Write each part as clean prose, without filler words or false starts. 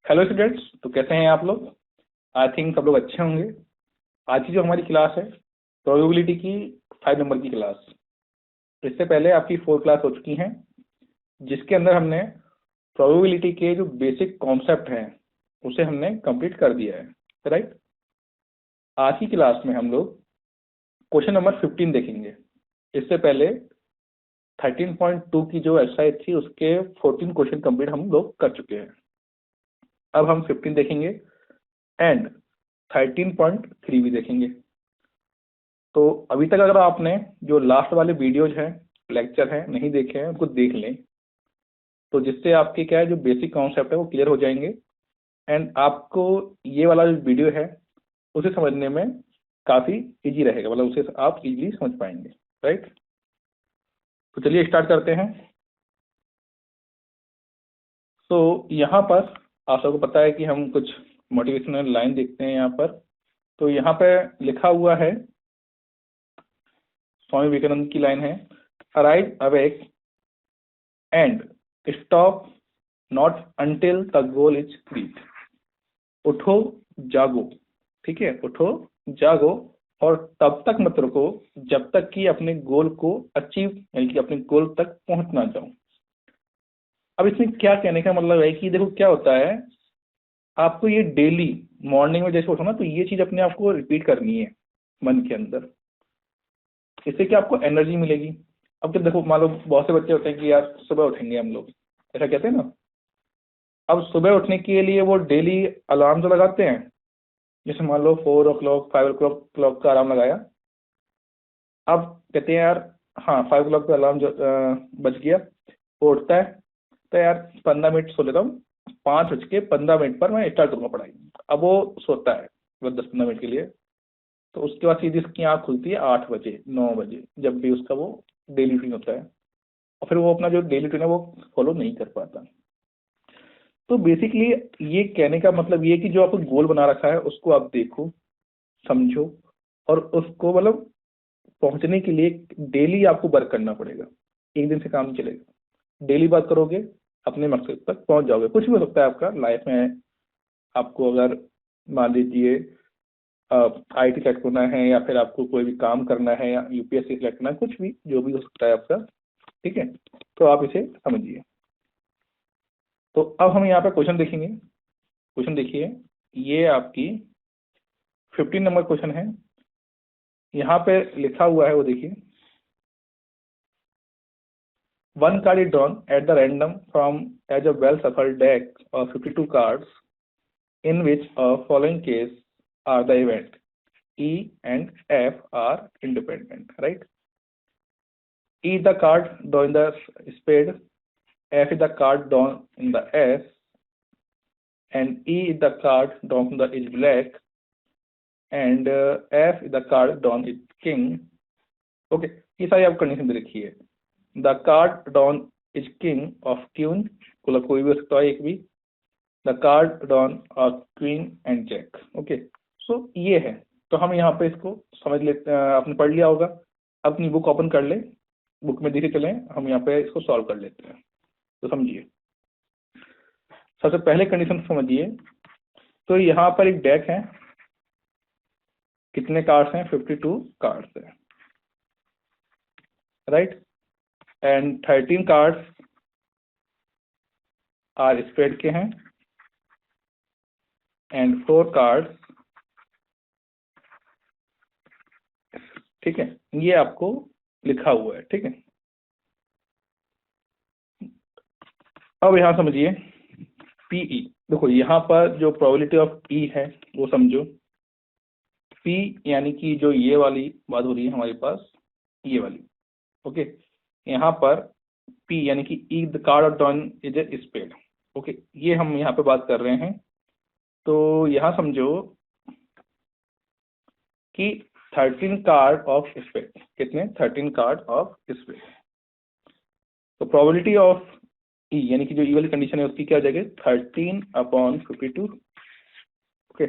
Hello students, तो कैसे हैं आप लोग। आई थिंक सब लोग अच्छे होंगे। आज की जो हमारी क्लास है प्रोबेबिलिटी की 5 नंबर की क्लास। इससे पहले आपकी 4 क्लास हो चुकी हैं जिसके अंदर हमने प्रोबेबिलिटी के जो बेसिक कॉन्सेप्ट हैं उसे हमने कंप्लीट कर दिया है, राइट। आज की क्लास में हम लोग क्वेश्चन नंबर 15 देखेंगे। इससे पहले 13.2 की जो एक्सरसाइज थी उसके 14 क्वेश्चन कंप्लीट हम लोग कर चुके हैं। अब हम 15 देखेंगे एंड 13.3 भी देखेंगे। तो अभी तक अगर आपने जो लास्ट वाले वीडियोज हैं, लेक्चर हैं, नहीं देखे हैं उनको देख लें, तो जिससे आपके क्या है जो बेसिक कॉन्सेप्ट है वो क्लियर हो जाएंगे एंड आपको ये वाला जो वीडियो है उसे समझने में काफ़ी इजी रहेगा, मतलब उसे आप इजीली समझ पाएंगे, राइट। तो चलिए स्टार्ट करते हैं। तो यहाँ पर आप सबको पता है कि हम कुछ मोटिवेशनल लाइन देखते हैं यहाँ पर। तो यहाँ पे लिखा हुआ है, स्वामी विवेकानंद की लाइन है, arrive awake and stop not until the goal is reach. उठो जागो, ठीक है, उठो जागो और तब तक मत रुको जब तक कि अपने गोल को अचीव यानी कि अपने गोल तक पहुंच ना जाओ। अब इसमें क्या कहने का मतलब है कि देखो क्या होता है, आपको ये डेली मॉर्निंग में जैसे उठो ना तो ये चीज अपने आप को रिपीट करनी है मन के अंदर। इससे क्या आपको एनर्जी मिलेगी। अब जब देखो मान लो बहुत से बच्चे होते हैं कि यार सुबह उठेंगे हम लोग, ऐसा कहते हैं ना। अब सुबह उठने के लिए वो डेली अलार्म जो लगाते हैं, जैसे मान लो 4 o'clock 5 o'clock का अलार्म लगाया। अब कहते हैं यार हाँ 5 o'clock का अलार्म जो बज गया, वो उठता है तो यार 15 मिनट सो लेता हूँ, 5:15 पर मैं स्टार्ट करूँगा पढ़ाई। अब वो सोता है वो 10-15 मिनट के लिए, तो उसके बाद सीधी उसकी आँख खुलती है 8 बजे 9 बजे, जब भी उसका वो डेली रूटीन होता है, और फिर वो अपना जो डेली रूटीन है वो फॉलो नहीं कर पाता। तो बेसिकली ये कहने का मतलब ये कि जो आपको गोल बना रखा है उसको आप देखो, समझो और उसको मतलब पहुंचने के लिए डेली आपको वर्क करना पड़ेगा। एक दिन से काम नहीं चलेगा, डेली वर्क करोगे अपने मकसद तक पहुंच जाओगे। कुछ भी हो सकता है आपका लाइफ में, आपको अगर मान लीजिए IT सेलेक्ट करना है या फिर आपको कोई भी काम करना है या UPSC सेलेक्ट करना है, कुछ भी जो भी हो सकता है आपका, ठीक है। तो आप इसे समझिए। तो अब हम यहाँ पे क्वेश्चन देखेंगे। क्वेश्चन देखिए, ये आपकी 15 नंबर क्वेश्चन है। यहाँ पे लिखा हुआ है वो देखिए, one card is drawn at the random from as a well shuffled deck of 52 cards in which following case are the event E and F are independent, right? E is the card drawn in the spade, F is the card drawn in the S, and E is the card drawn from the is black, and F is the card drawn is king. Okay, ये सारी आप condition दे रखी है। The card drawn is king of queen, कोई भी हो सकता है एक भी। The card drawn of queen and jack. Okay, so ये है। तो हम यहाँ पे इसको समझ लेते हैं, आपने पढ़ लिया होगा। अपनी बुक ओपन कर ले, बुक में देखे चलें, हम यहाँ पे इसको सॉल्व कर लेते हैं। तो समझिए, सबसे पहले कंडीशन समझिए। तो यहाँ पर एक डेक है, कितने कार्ड्स हैं? 52 कार्ड्स है, right. And 13 cards are spades के हैं एंड 4 कार्ड्स, ठीक है, ये आपको लिखा हुआ है, ठीक है। अब यहाँ समझिए PE। देखो यहाँ पर जो प्रोबेबिलिटी ऑफ E है वो समझो। P यानी कि जो ये वाली बात हो रही है हमारे पास, ये वाली, ओके। यहाँ पर P यानी कि E the card of drawn is a spade, okay, ये हम यहाँ पे बात कर रहे हैं। तो यहाँ समझो कि 13 कार्ड ऑफ स्पेड, कितने? 13 कार्ड ऑफ स्पेड। तो प्रोबेबिलिटी ऑफ E यानी कि जो E वाली कंडीशन है उसकी क्या हो जाएगी? 13/52, ओके,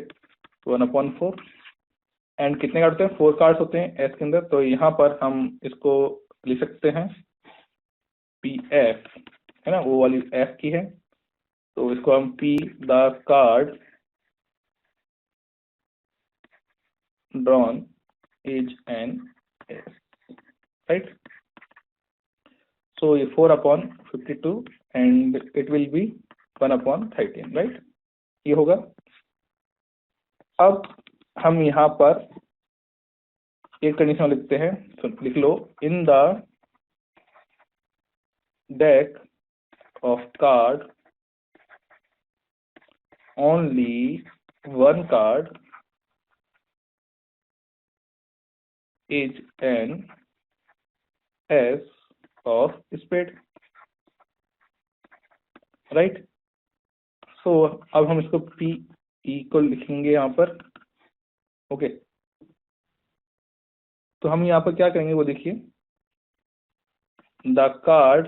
1/4। एंड कितने कार्ड होते हैं? 4 कार्ड्स होते हैं एस के अंदर। तो यहाँ पर हम इसको लिख सकते हैं PF, है ना, वो वाली F की है। तो इसको हम P the card drawn is an S, right? So 4/52 and it will be 1/13, right? ये होगा। अब हम यहाँ पर एक कंडीशन लिखते हैं, तो लिख लो, in the deck of card only one card is an ace of spade, right? So अब हम इसको P E को लिखेंगे यहाँ पर, ओके। तो हम यहाँ पर क्या करेंगे वो देखिए, the card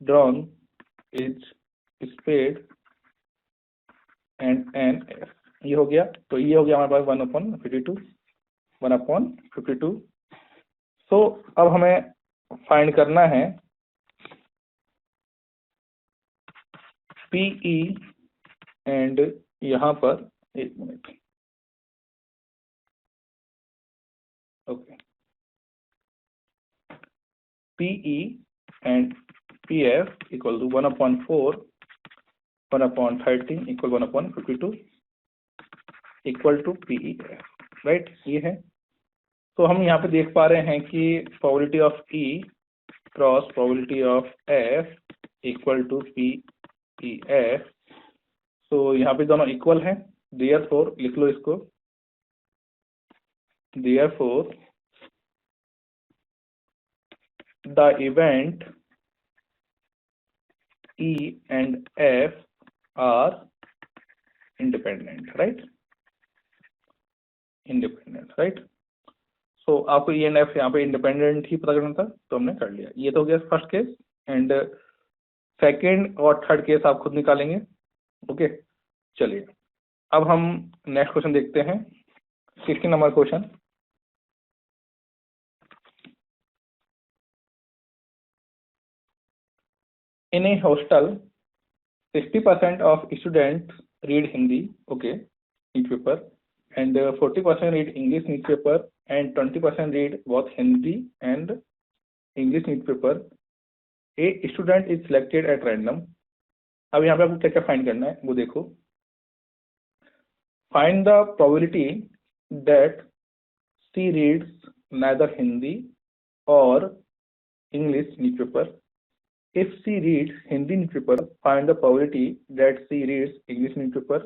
drawn is spade and an ace, ये हो गया। तो ये हो गया हमारे पास 1/52। सो अब हमें फाइंड करना है PE एंड यहाँ पर, एक minute, okay, PE and PF equal to 1/4, 1/13 equal 1/52 equal to PEF, right? ये है। तो हम यहाँ पे देख पा रहे हैं कि probability of E cross probability of F equal to PEF। तो यहाँ पे दोनों इक्वल हैं, देयरफॉर लिख लो इसको, therefore the event E and F are independent, right? Independent, right? So आपको E and F यहाँ पे इंडिपेंडेंट ही पता करना था, तो हमने कर लिया। ये तो हो गया फर्स्ट केस, एंड सेकेंड और थर्ड केस आप खुद निकालेंगे, ओके। चलिए अब हम नेक्स्ट क्वेश्चन देखते हैं, 16 number question. In a hostel, 60% of students read Hindi, okay, newspaper, and 40% read English newspaper, and 20% read both Hindi and English newspaper. A student is selected at random. अब यहाँ पे आपको क्या क्या फाइंड करना है वो देखो। Find the probability that she reads neither Hindi or English newspaper. If she reads Hindi newspaper, find the probability that she reads English newspaper.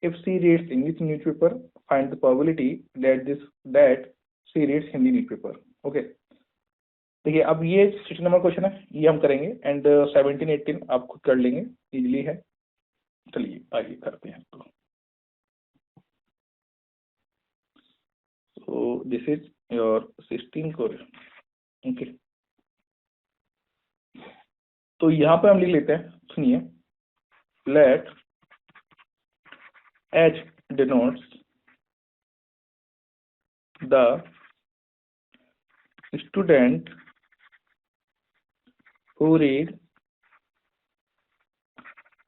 If she reads English newspaper, find the probability that she reads Hindi newspaper. Okay. देखिए अब ये 16 number question है, ये हम करेंगे, and 17, 18 आप खुद कर लेंगे, इजीली है। चलिए आइए करते हैं। तो this is your 16 question, okay. तो यहाँ पे हम लिख लेते हैं, सुनिए, late H denotes the student who read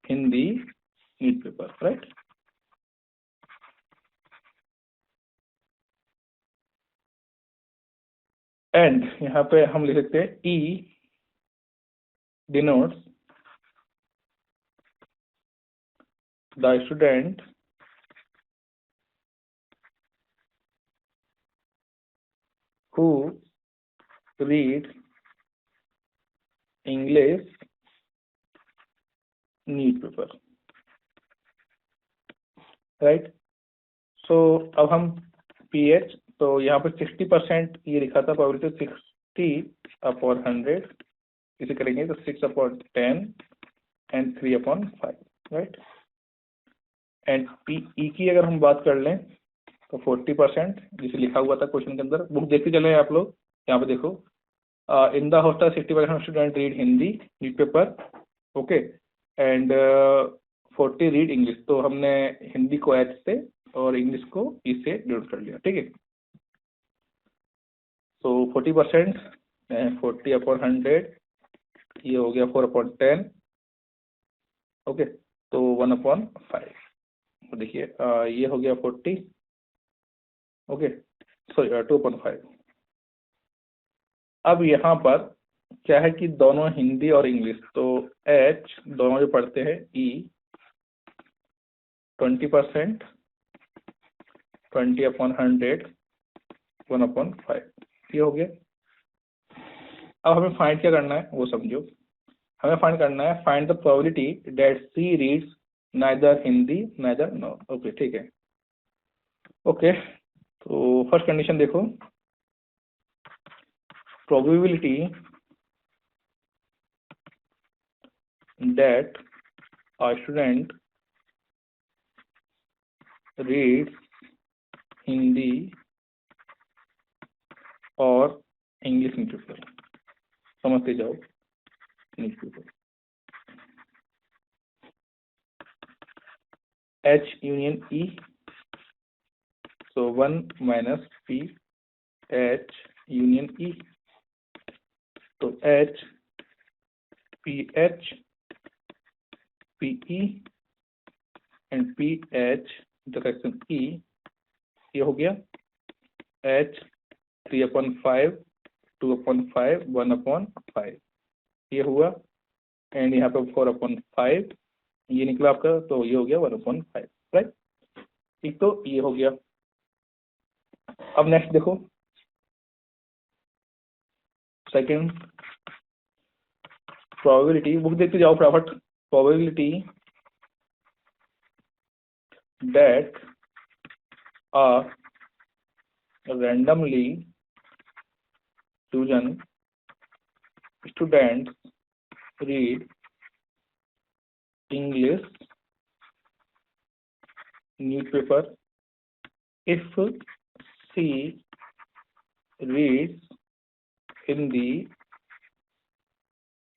Hindi newspaper, right? And यहाँ पे हम लिख सकते हैं E denotes the student who read English newspaper, right? So अब हम PH, तो यहाँ पे 60% ये लिखा था, प्रोबेबिलिटी 60/100, इसे करेंगे तो 6/10 एंड 3/5, राइट? एंड PE की अगर हम बात कर लें तो 40%, जिसे लिखा हुआ था क्वेश्चन के अंदर, बुक देखते चले आप लोग, यहाँ पे देखो, in the hostel 60% student read Hindi newspaper, okay, and 40 read English. तो हमने हिंदी को H से और इंग्लिश को E से डिनोट कर लिया, ठीक है। तो 40%, 40/100 ये हो गया 4/10, ओके। तो 1/5, तो देखिए ये हो गया 40, ओके, सॉरी 2/5। अब यहाँ पर क्या है कि दोनों हिंदी और इंग्लिश, तो एच दोनों जो पढ़ते हैं, ई 20%, 20/100, 1/5, ये हो गया। अब हमें फाइंड क्या करना है वो समझो। हमें फाइंड करना है, find the probability that she reads neither Hindi neither no, okay, ठीक है, ओके। तो फर्स्ट कंडीशन देखो, probability that a student reads Hindi और इंग्लिश न्यूज़पेपर, समझते जाओ, newspaper H union E, so 1 minus P H union E, तो H PH PE and PH intersection E, ये हो गया H 3/5, 2/5, 1/5, ये हुआ, एंड यहाँ पे 4/5 ये निकला आपका, तो ये हो गया 1/5, राइट। ठीक, तो ये हो गया। अब नेक्स्ट देखो, सेकंड प्रोबेबिलिटी, बुक देखते जाओ फटाफट। Probability that a randomly chosen students read English newspaper if she reads Hindi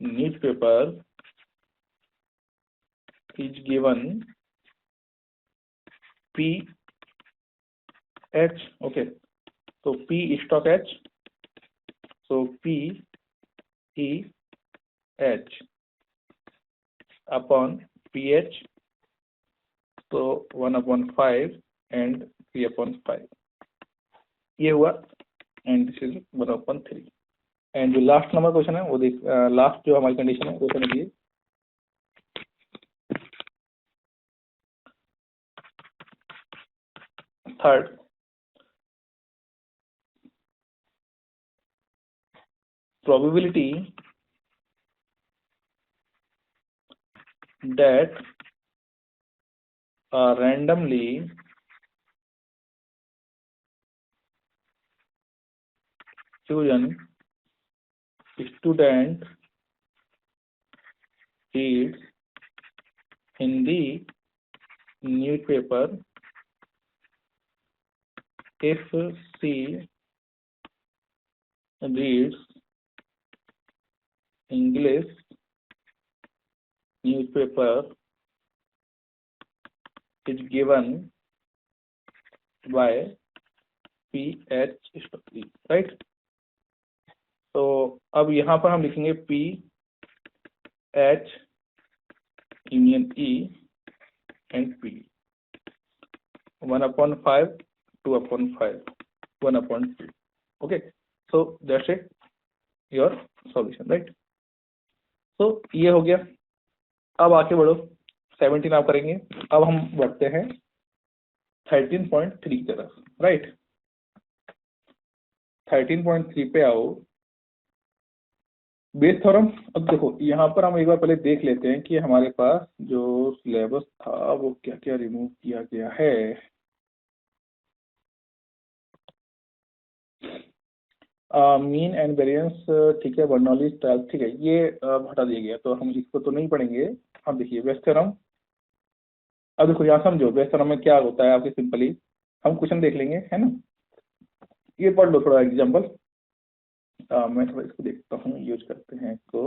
newspaper is given P H, okay, so P stock H, so P E H upon PH, so 1/5 and 3/5, ये हुआ, and this is 1/3। And जो last number question है वो देख, last जो हमारी condition है वो समझिए। Third, probability that randomly chosen student reads Hindi newspaper if she reads English newspaper is given by PH, right. तो अब यहाँ पर हम लिखेंगे P H union E and P 1/5, 2/5, 1/2, okay. So that's it, your solution, right. तो ये हो गया। अब आगे बढ़ो, 17 आप करेंगे। अब हम बढ़ते हैं 13.3 की तरफ, राइट। 13.3 पे आओ, बेस थ्योरम। अब देखो यहाँ पर हम एक बार पहले देख लेते हैं कि हमारे पास जो सिलेबस था वो क्या क्या रिमूव किया गया है। मीन एंड वेरिएंस, ठीक है, बर्नौली स्टाइल, ठीक है, ये हटा दिया गया, तो हम इसको तो नहीं पढ़ेंगे। अब देखिए बेस थ्योरम। अब देखो यहाँ समझो बेस थ्योरम में क्या होता है आपके, सिंपली हम क्वेश्चन देख लेंगे, है ना। ये पढ़ लो थोड़ा एग्जाम्पल। मैं थोड़ा इसको देखता हूँ, यूज करते हैं इसको।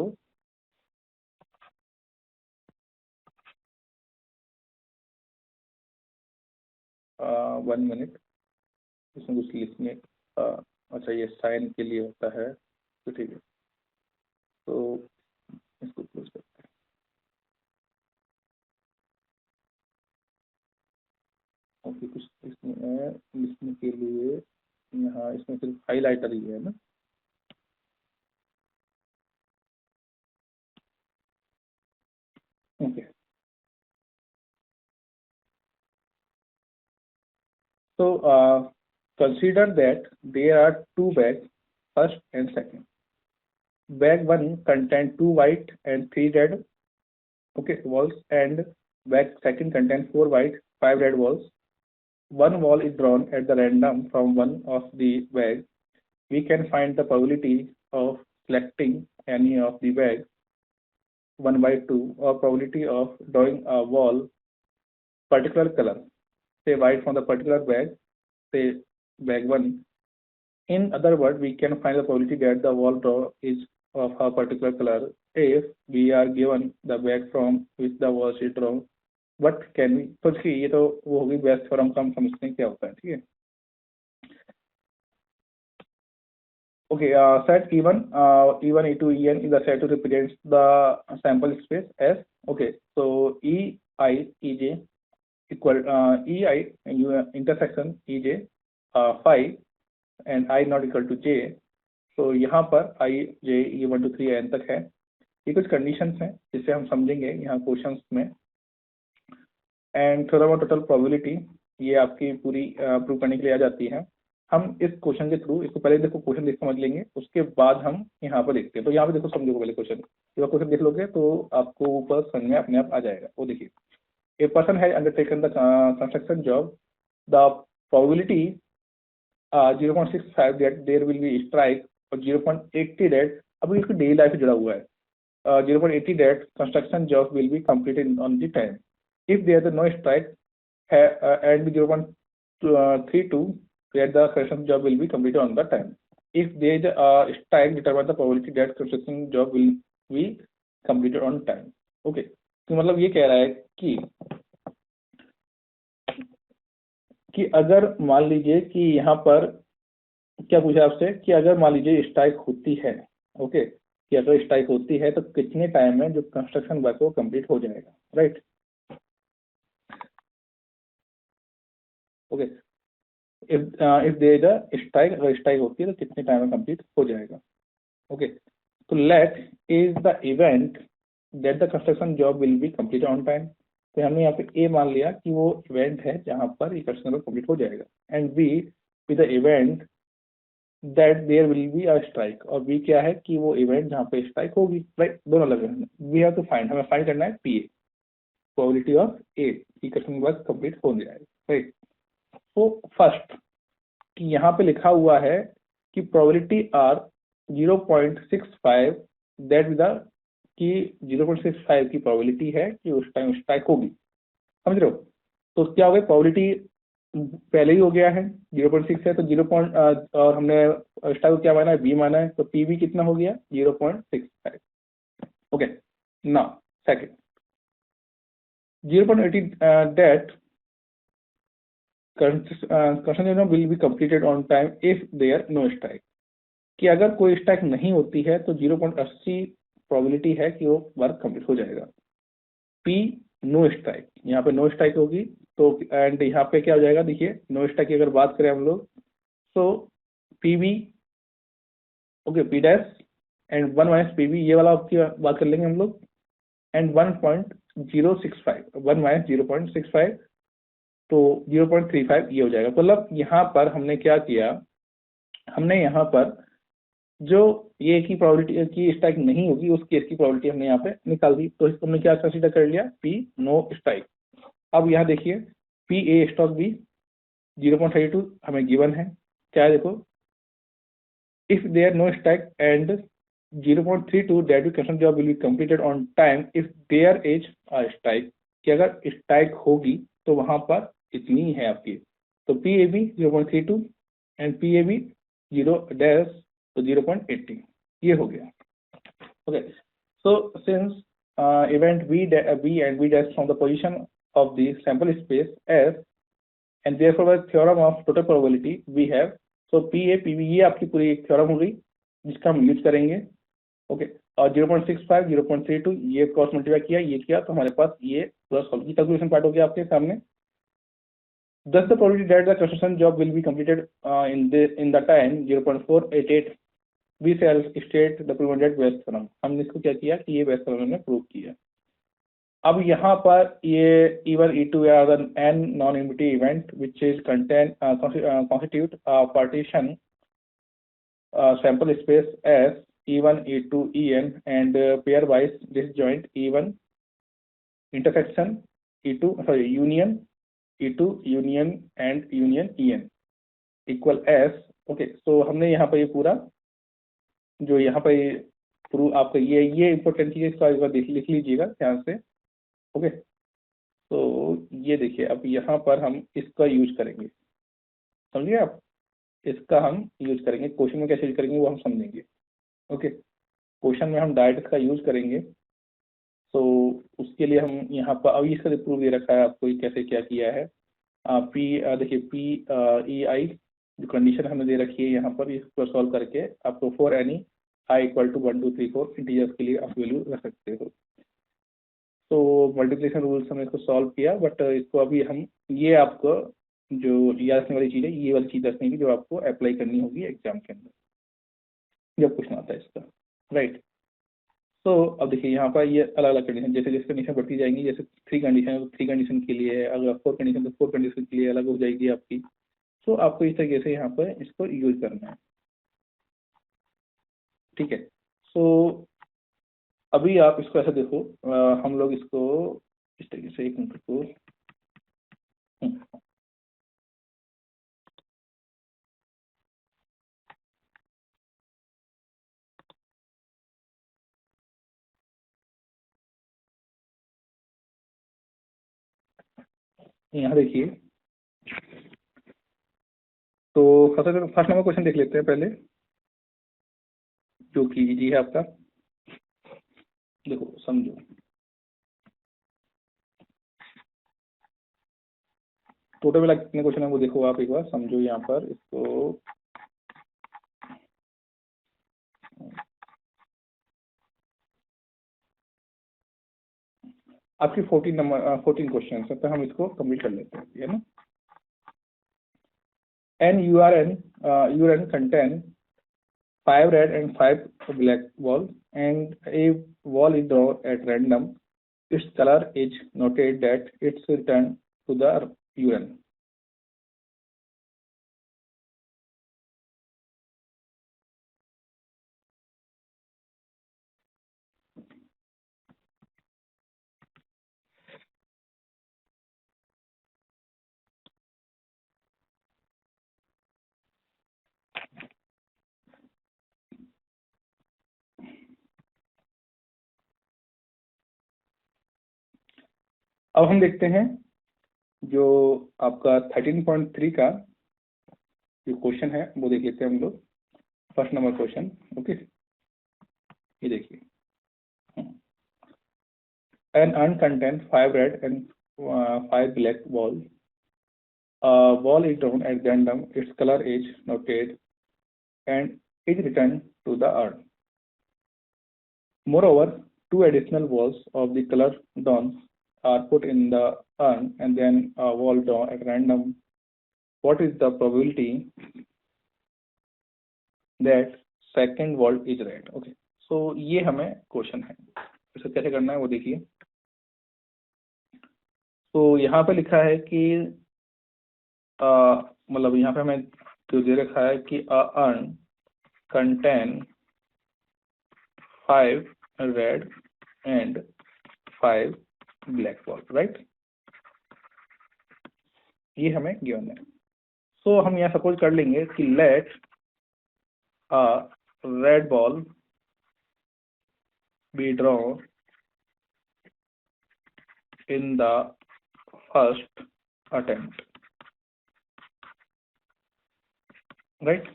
वन मिनट, इसमें कुछ लिखने, अच्छा ये साइन के लिए होता है, तो ठीक है। तो ओके, कुछ इसमें लिखने के लिए यहाँ इसमें सिर्फ हाईलाइटर ही है ना। Okay, so consider that there are two bags, first and second. Bag 1 contains 2 white and 3 red, okay, walls, and bag second contains 4 white, 5 red walls. One wall is drawn at the random from one of the bags. We can find the probability of selecting any of the bags 1 by 2, or probability of drawing a wall particular color, say white from the particular bag, say bag 1. In other words, we can find the probability that the wall draw is of a particular color if we are given the bag from which the wall is drawn. What can we, तो देखिए ये तो वो होगी best theorem का, हम समझते हैं क्या होता है, ठीक है। Okay, set E1, E1, E2, En is the set to represent the sample space S. Okay, so EI, EJ equal EI intersection EJ phi and I not equal to J. तो यहाँ पर I J ये 1 2 3 n तक है। ये कुछ conditions हैं जिसे हम समझेंगे यहाँ क्वेश्चंस में। And theorem of total probability ये आपकी पूरी प्रूव करने के लिए आ जाती है। हम इस क्वेश्चन के थ्रू, इसको पहले देखो क्वेश्चन देख समझ लेंगे, उसके बाद हम यहाँ पर देखते हैं। तो यहाँ पे देखो, समझो पहले क्वेश्चन, जब क्वेश्चन देख लोगे तो आपको ऊपर समझ में अपने आप आ जाएगा। वो देखिए, a person has undertaken the construction job, the probability 0.65 that there will be strike, और 0.80 दैट, अभी इसकी डेली लाइफ से जुड़ा हुआ है, 0.80 that construction job will be completed on the time. If there is no strike and 0.32 that the construction job will be completed on the time. If there is a strike, determine the probability that construction job will be completed on time. Okay, तो मतलब ये कह रहा है कि अगर मान लीजिए कि यहाँ पर क्या पूछा आपसे, कि अगर मान लीजिए स्ट्राइक होती है, ओके, कि अगर स्ट्राइक होती है तो कितने टाइम में जो कंस्ट्रक्शन वर्क वो कंप्लीट हो जाएगा, right. Okay, if there is a strike, अगर स्ट्राइक होती है तो कितने टाइम में कंप्लीट हो जाएगा। ओके, तो let is the event that the construction job will be complete on time. तो हमने यहाँ पे ए मान लिया कि वो इवेंट है जहाँ पर ये कंस्ट्रक्शन जॉब कंप्लीट हो जाएगा, and B with the event that there will be a strike, और बी क्या है कि वो इवेंट जहाँ पे स्ट्राइक होगी, राइट। दोनों लगे हैं, वी हैव टू फाइंड, हमें फाइंड करना है पी ए, प्रोबेबिलिटी ऑफ ए की कंस्ट्रक्शन वर्क कंप्लीट हो जाएगा, राइट। तो फर्स्ट कि यहाँ पे लिखा हुआ है कि प्रोबेबिलिटी आर 0.65 दैट विद कि 0.65 की प्रोबेबिलिटी है कि उस टाइम स्ट्राइक होगी, समझ रहे हो। तो क्या हो गया, प्रोबेबिलिटी पहले ही हो गया है 0.6 है, तो 0. और हमने स्ट्राइक को क्या माना है, बी माना है, तो पी भी कितना हो गया 0.65। Okay, now second 0.80 that construction will be completed on time if there no strike, कि अगर कोई स्ट्राइक नहीं होती है तो 0.80 प्रोबेबिलिटी है कि वो वर्क कंप्लीट हो जाएगा। पी नो स्ट्राइक, यहाँ पे नो स्ट्राइक होगी, तो एंड यहाँ पे क्या हो जाएगा, देखिए नो स्ट्राइक की अगर बात करें हम लोग, तो P B, okay, P dash and 1 minus P B, ये वाला आपकी बात कर लेंगे हम लोग, एंड 1.065, 1 माइनस 0.65, तो 0.35 ये हो जाएगा। मतलब यहाँ पर हमने क्या किया, हमने यहाँ पर जो ये की प्रोबेबिलिटी की स्ट्राइक नहीं होगी उस केस की प्रोबेबिलिटी हमने यहाँ पे निकाल दी, तो इसको हमने क्या कंसीडर कर लिया, पी नो स्ट्राइक। अब यहाँ देखिए पी ए स्टॉक बी 0.32 हमें गिवन है, क्या है देखो, if there no strike and 0.32 that construction job will be completed on time if there is a strike, कि अगर स्ट्राइक होगी तो वहां पर इतनी ही है आपकी, तो P A B 0.32 and P A B 0 dash, तो 0.80 ये हो गया। Okay, so since event B and B dash from the position of the sample space S and therefore by theorem of total probability we have, so P A P B ये आपकी पूरी एक theorem हो गई जिसका हम use करेंगे। Okay, और 0.65 0.32 ये क्रॉस मल्टीप्लाई किया, ये किया, तो हमारे पास ये प्लस कैलकुलेशन पार्ट हो गया आपके सामने। Thus, the probability that the construction job will be completed in the time 0.488, we shall state the proven that Bayes theorem. हमने इसको क्या किया कि ये Bayes theorem हमने प्रूव किया। अब यहाँ पर ये E1 E2 या अगर n non-unity event which is constitute partition sample space as E1 E2 En and pairwise disjoint E1 intersection union E2 union and union En equal S। Okay, so हमने यहाँ पर ये पूरा जो यहाँ पर प्रूव आपका ये इम्पोर्टेंट चीज है, इसका एक बार लिख लीजिएगा ध्यान से। ओके, तो ये देखिए अब यहाँ पर हम इसका यूज करेंगे, समझिए आप, इसका हम यूज करेंगे। क्वेश्चन में कैसे यूज करेंगे वो हम समझेंगे। ओके, क्वेश्चन में हम डायरेक्ट इसका यूज करेंगे, तो उसके लिए हम यहाँ पर अभी इसका प्रूफ दे रखा है आपको कैसे क्या किया है। देखिए PEI जो कंडीशन हमें दे रखी है यहाँ पर, इसको सॉल्व करके आपको for any i equal to 1 2 3 4 integers के लिए आप वैल्यू रख सकते हो। तो मल्टीप्लिकेशन रूल्स हमने इसको सॉल्व किया, बट इसको अभी हम ये आपको जो याद रखने वाली चीज़ है, ये वाली चीज़ रखने की जो आपको अप्लाई करनी होगी एग्जाम के अंदर जब क्वेश्चन आता है इसका, राइट। तो अब देखिए यहाँ पर ये अलग अलग कंडीशन, जैसे जैसे कंडीशन बढ़ती जाएंगी, जैसे 3 कंडीशन है तो 3 कंडीशन के लिए है, अगर 4 कंडीशन तो 4 कंडीशन के लिए अलग हो जाएगी आपकी। तो आपको इस तरीके से यहाँ पर इसको यूज करना है, ठीक है। सो अभी आप इसको ऐसा देखो, हम लोग इसको इस तरीके से एक मिनट को यहाँ देखिए, तो फर्स्ट नंबर क्वेश्चन देख लेते हैं पहले, जो कि इजी है आपका। देखो समझो, टोटल मिला कितने क्वेश्चन है वो देखो आप एक बार समझो। यहाँ पर इसको आपकी 14 क्वेश्चन है, तो हम इसको कंप्लीट कर लेते हैं, है ना। An urn contain 5 red and 5 black balls, and a ball is drawn at random. Its color is noted that it's returned to the urn. अब हम देखते हैं जो आपका 13.3 का जो क्वेश्चन है वो देख लेते हैं हम लोग। फर्स्ट नंबर क्वेश्चन, ओके, ये देखिए, an urn contains 5 red and 5 black balls. A ball is drawn at random. Its color is noted and is returned to the urn. Moreover, 2 additional balls of the color drawn are put in the urn and then a ball drawn at random. What is the probability that second ball is red? Okay, so ये हमें question है, इसे कैसे करना है वो देखिए। तो यहाँ पे लिखा है कि मतलब यहाँ पे हमें जो दे रखा है कि a urn contain 5 red and 5 black balls, right, ये हमें गिवन है। सो हम यहाँ सपोज कर लेंगे कि let a red ball be drawn in the first attempt, right.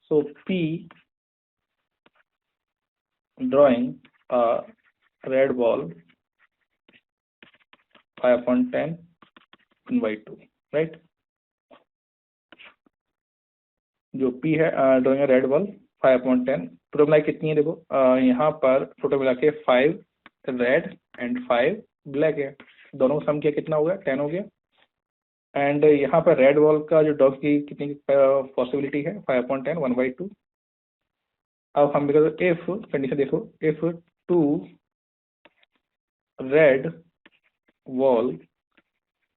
So P drawing a red ball 5/10 by 2, right. जो P है ड्रॉइंग रेड बॉल 5/10, टोटल मिला कितनी है देखो, यहाँ पर टोटल मिला के 5 रेड एंड 5 ब्लैक है, दोनों का सम किया कितना हो गया, 10 हो गया। एंड यहाँ पर रेड बॉल का जो डॉग की कितनी पॉसिबिलिटी है 5/10 1/2। अब हम इफ कंडीशन देखो, if 2 red ball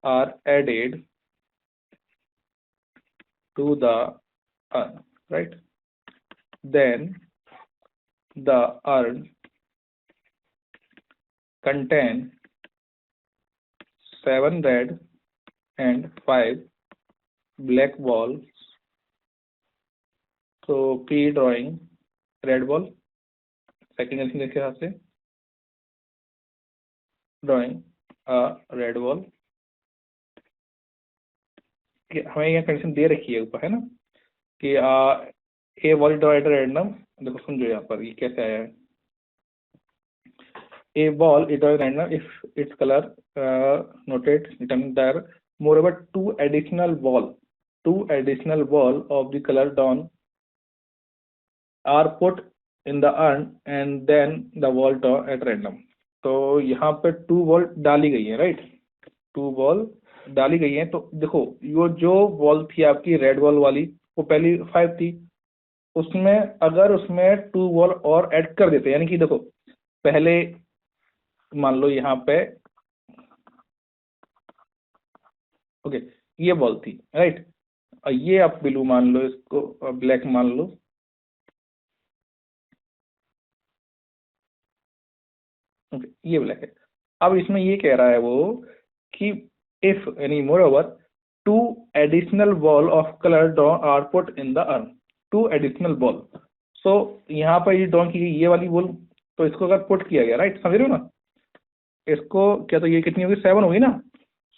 are added to the urn, right? Then the urn contain 7 red and 5 black balls. So P drawing red ball, second condition के हिसाब से drawing a red ball। हमें यहाँ condition दे रखी है ऊपर, है ना, कि ए बॉल ड्रॉ एट रैंडम। देखो समझो यहाँ पर ये कैसे आया है। A ball is drawn at random if its color noted determined there. Moreover, two additional ball of the color drawn are put in the urn and then the ball drawn at random. तो यहाँ पे 2 ball डाली गई है, right, 2 ball डाली गई है। तो देखो ये जो बॉल थी आपकी रेड बॉल वाली वो पहली 5 थी, उसमें अगर उसमें 2 बॉल और ऐड कर देते, यानी कि देखो पहले मान लो यहाँ पे ओके ये बॉल थी, राइट, और ये आप ब्लू मान लो, इसको ब्लैक मान लो, ओके ये ब्लैक है। अब इसमें ये कह रहा है वो कि इफ यानी moreover 2 additional ball of colour drawn are put in the urn, 2 additional ball. So यहाँ पर ये ड्रॉ की गई ये वाली बॉल, तो इसको अगर पुट किया गया, राइट, समझ रहे हो ना, इसको क्या, तो ये कितनी होगी 7 होगी ना।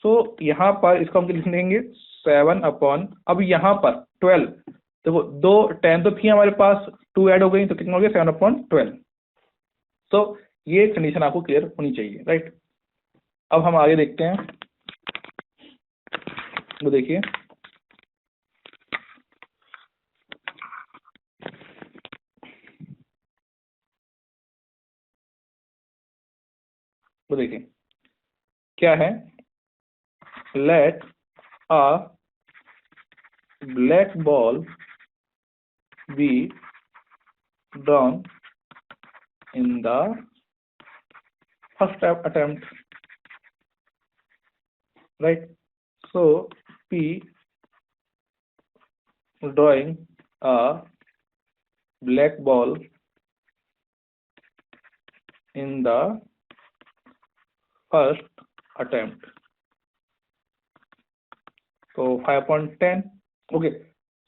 सो यहाँ पर इसको हम लिख देंगे 7 अपॉन, अब यहाँ पर 12, देखो 2 10 तो थी हमारे पास, 2 ऐड हो गई तो कितना हो गया 7/12। सो ये कंडीशन आपको क्लियर होनी चाहिए, राइट। अब हम आगे देखते हैं, वो देखिए वो देखिए क्या है, let a black ball be drawn in the first attempt, right. So P drawing a black ball in the first attempt, तो 5/10, ओके।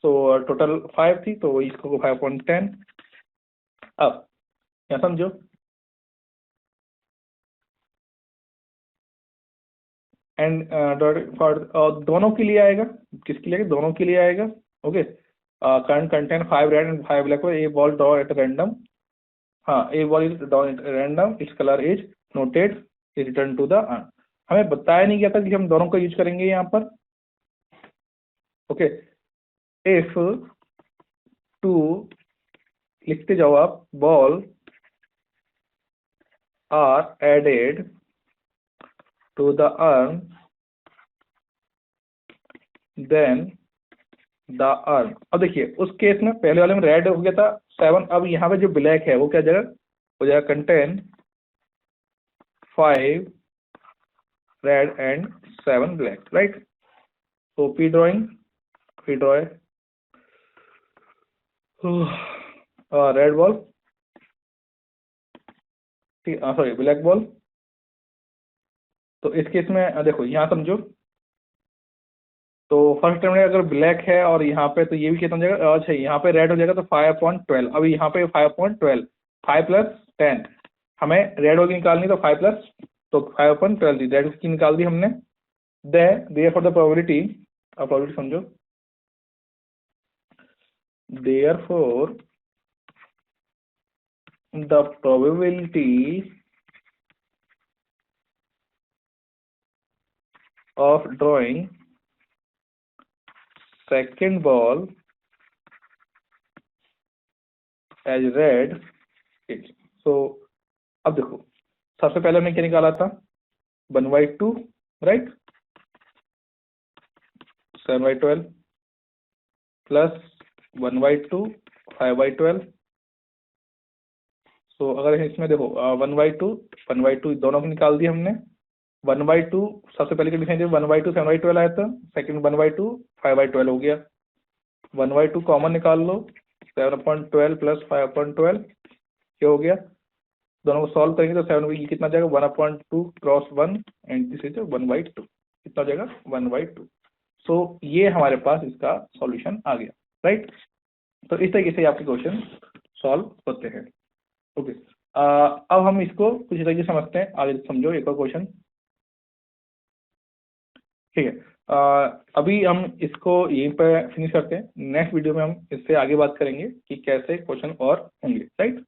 सो टोटल 5 थी तो इसको 5/10। अब यहाँ समझो, एंड फॉर दोनों के लिए आएगा, किसके लिए, दोनों के लिए आएगा, okay. Current content 5 red and 5 black, a ball draw at random, हाँ a ball is draw at random, its colour is noted, is return to the urn. हमें बताया नहीं गया था कि हम दोनों का यूज करेंगे यहाँ पर, ओके। इफ 2 लिखते जाओ आप, ball are added to the urn then the urn. अब देखिए उस केस में पहले वाले में रेड हो गया था 7, अब यहाँ पे जो ब्लैक है वो क्या जगह हो जाएगा, contain 5 red and 7 black, right. तो P drawing, P draw red ball, sorry black ball. तो इस केस में देखो यहाँ समझो, तो फर्स्ट टर्म में अगर ब्लैक है और यहाँ पे, तो ये भी कितना हो जाएगा, अच्छा यहाँ पे रेड हो जाएगा तो 5/12। अब यहाँ पे 5/12, 5 + 10, हमें रेड होगी निकालनी, तो 5 प्लस, तो 5/12 दी, रेड की निकाल दी हमने। देयर फॉर द प्रोबेबिलिटी, अब प्रोबेबिलिटी समझो, therefore the probability of drawing second ball as red is, so अब देखो सबसे पहले हमने क्या निकाला था 1/2, राइट। 7/12 प्लस 1/2 5/12। सो अगर इसमें देखो 1/2 दोनों को निकाल दिया हमने। 1/2 सबसे पहले कंडीशन जब 1/2 7/12 आया था, सेकंड 1/2 5/12 हो गया। 1/2 कॉमन निकाल लो, 7/12 प्लस 5/12 क्या हो गया। दोनों को सॉल्व करेंगे तो 7 कितना जाएगा 1/2 क्रॉस 1 एंड दिस इज 1/2 कितना हो जाएगा 1/2। सो ये हमारे पास इसका सॉल्यूशन आ गया, राइट। तो इस तरीके से आपके क्वेश्चन सॉल्व होते हैं। ओके, अब हम इसको कुछ तरीके से समझते हैं, आगे समझो एक और क्वेश्चन। ठीक है, अभी हम इसको यहीं पे फिनिश करते हैं। नेक्स्ट वीडियो में हम इससे आगे बात करेंगे कि कैसे क्वेश्चन और होंगे, राइट।